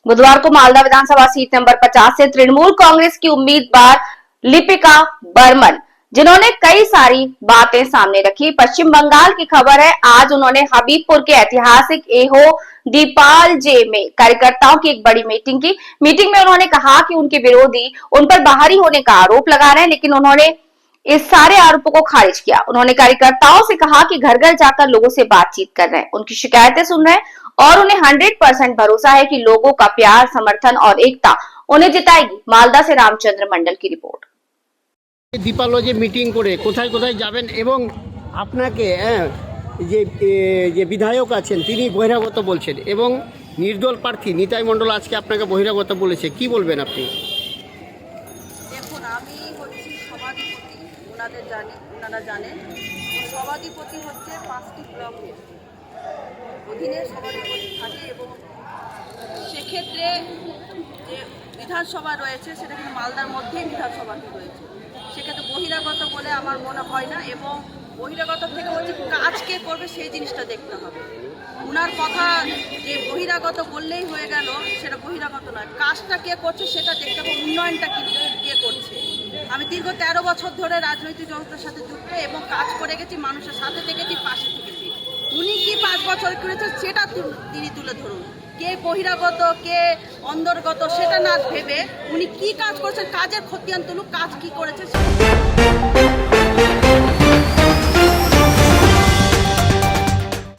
बुधवार को मालदा विधानसभा seat number 50 से तृणमूल कांग्रेस की उम्मीदवार लिपिका बर्मन, जिन्होंने कई सारी बातें सामने रखी। पश्चिम बंगाल की खबर है, आज उन्होंने हबीबपुर के ऐतिहासिक एहो दीपाल जे में कार्यकर्ताओं की एक बड़ी मीटिंग की। मीटिंग में उन्होंने कहा कि उनके विरोधी उन पर बाहरी होने का आरोप लगा रहे हैं, लेकिन उन्होंने इस सारे आरोपों को खारिज किया। उन्होंने कार्यकर्ताओं से कहा कि घर घर जाकर लोगों से बातचीत कर रहे हैं, उनकी शिकायतें सुन रहे हैं और उन्हें 100% भरोसा है कि लोगों का प्यार, समर्थन और एकता उन्हें जिताएगी। मालदा से रामचंद्र मंडल की रिपोर्ट। दीपालो जे मीटिंग करे কোথায় কোথায় যাবেন এবং আপনাকে যে বিধায়ক আছেন তিনি বহিরাগত বলছেন এবং নির্দল প্রার্থী নিতাই মণ্ডল আজকে আপনাকে বহিরাগত বলেছে, কি বলবেন আপনি? দেখুন, আমি হচ্ছি সভাধিপতি, ওনারা জানেন সভাধিপতি হচ্ছে 5টি ব্লকের অধীনে সভাধিপতি থাকে এবং সেক্ষেত্রে যে বিধানসভা রয়েছে সেটা কিন্তু মালদার মধ্যেই বিধানসভাটি রয়েছে। সেক্ষেত্রে বহিরাগত বলে আমার মনে হয় না, এবং বহিরাগত থেকে হচ্ছে কাজ কে করবে সেই জিনিসটা দেখতে হবে। ওনার কথা যে বহিরাগত বললেই হয়ে গেল সেটা বহিরাগত নয়, কাজটা কে করছে সেটা দেখতে হবে, উন্নয়নটা কে করছে। আমি দীর্ঘ 13 বছর ধরে রাজনৈতিক জগতের সাথে যুক্ত এবং কাজ করে গেছি, মানুষের সাথে থেকেছি, পাশে থেকেছি। উনি কি 5 বছর করেছে সেটা তিনি তুলে ধরুন। কে বহিরাগত কে অন্তর্গত সেটা না ভেবে উনি কি কাজ করছেন, কাজের খতিয়ান তুলুক, কাজ কি করেছে।